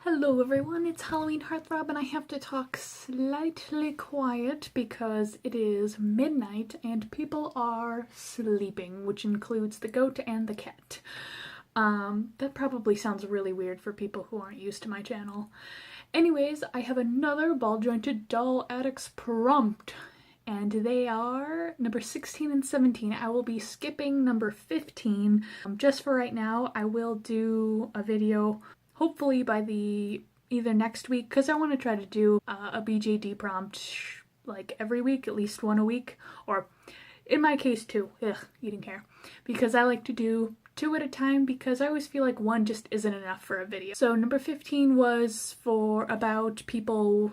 Hello everyone, it's Halloween Heartthrob and I have to talk slightly quiet because it is midnight and people are sleeping, which includes the goat and the cat. That probably sounds really weird for people who aren't used to my channel. Anyways, I have another ball-jointed doll addicts prompt, and they are number 16 and 17. I will be skipping number 15. Just for right now, I will do a video hopefully by either next week, because I want to try to do a BJD prompt like every week, at least one a week, or in my case two. Eating hair. Because I like to do two at a time because I always feel like one just isn't enough for a video. So number 15 was about people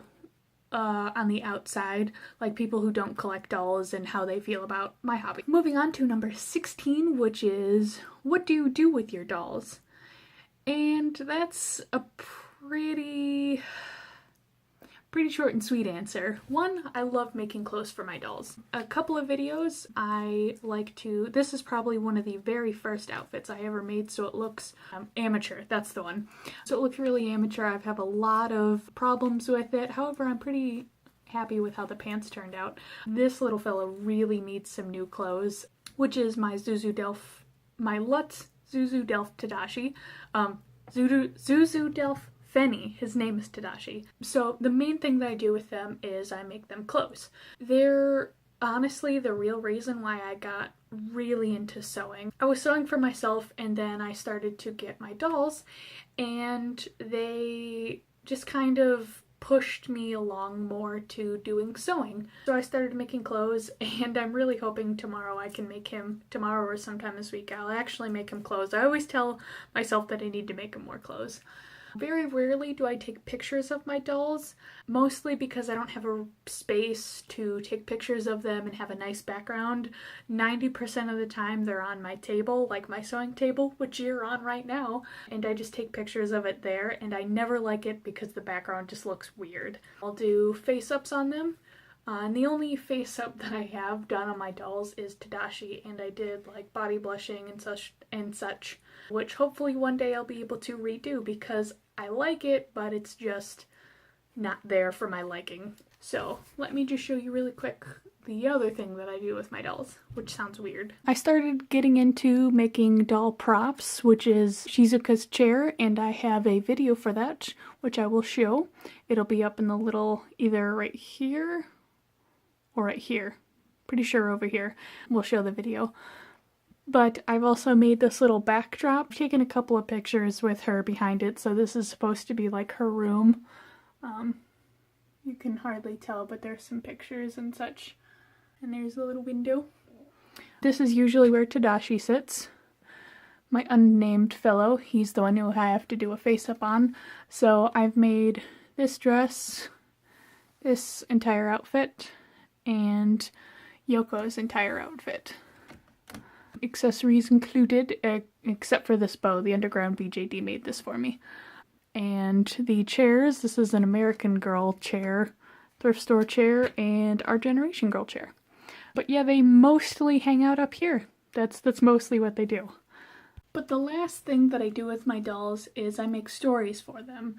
on the outside, like people who don't collect dolls and how they feel about my hobby. Moving on to number 16, which is, what do you do with your dolls? And that's a pretty short and sweet answer. One, I love making clothes for my dolls. A couple of videos I like to, this is probably one of the very first outfits I ever made, so it looks amateur, that's the one. So it looks really amateur. I have a lot of problems with it. However, I'm pretty happy with how the pants turned out. This little fella really needs some new clothes, which is my Lutz Zuzu Delft Tadashi. Zuzu Delft Fenny, his name is Tadashi. So the main thing that I do with them is I make them clothes. They're honestly the real reason why I got really into sewing. I was sewing for myself and then I started to get my dolls and they just kind of pushed me along more to doing sewing. So I started making clothes and I'm really hoping tomorrow I can make him, tomorrow or sometime this week, I'll actually make him clothes. I always tell myself that I need to make him more clothes. Very rarely do I take pictures of my dolls, mostly because I don't have a space to take pictures of them and have a nice background. 90% of the time they're on my table, like my sewing table, which you're on right now, and I just take pictures of it there, and I never like it because the background just looks weird. I'll do face-ups on them. And the only face-up that I have done on my dolls is Tadashi, and I did like body blushing and such, which hopefully one day I'll be able to redo because I like it, but it's just not there for my liking. So let me just show you really quick the other thing that I do with my dolls, which sounds weird. I started getting into making doll props, which is Shizuka's chair, and I have a video for that, which I will show. It'll be up in the little, either right here or right here. Pretty sure over here. We'll show the video. But I've also made this little backdrop, taken a couple of pictures with her behind it, so this is supposed to be like her room. You can hardly tell, but there's some pictures and such. And there's a little window. This is usually where Tadashi sits. My unnamed fellow, he's the one who I have to do a face-up on. So I've made this dress, this entire outfit, and Yoko's entire outfit. Accessories included, except for this bow. The Underground BJD made this for me. And the chairs, this is an American Girl chair, thrift store chair, and Our Generation Girl chair. But yeah, they mostly hang out up here. That's mostly what they do. But the last thing that I do with my dolls is I make stories for them.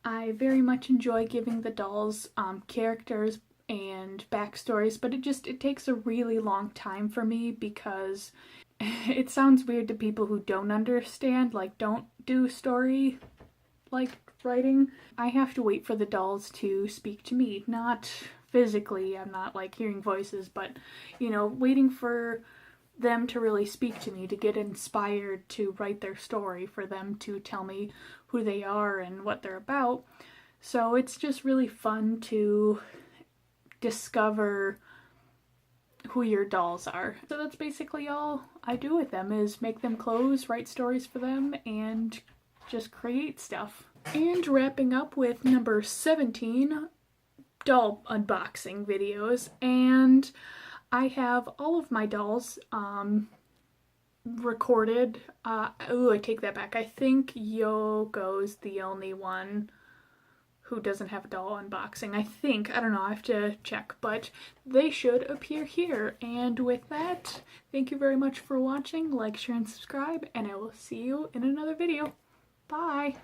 I very much enjoy giving the dolls characters and backstories, but it takes a really long time for me because it sounds weird to people who don't understand, like don't do story like writing. I have to wait for the dolls to speak to me, not physically, I'm not like hearing voices, but you know, waiting for them to really speak to me, to get inspired to write their story, for them to tell me who they are and what they're about. So it's just really fun to discover who your dolls are. So that's basically all I do with them, is make them clothes, write stories for them, and just create stuff. And wrapping up with number 17, doll unboxing videos. And I have all of my dolls recorded. I take that back. I think Yoko's the only one who doesn't have a doll unboxing. I don't know, I have to check, but they should appear here. And with that, thank you very much for watching. Like, share, and subscribe, and I will see you in another video. Bye!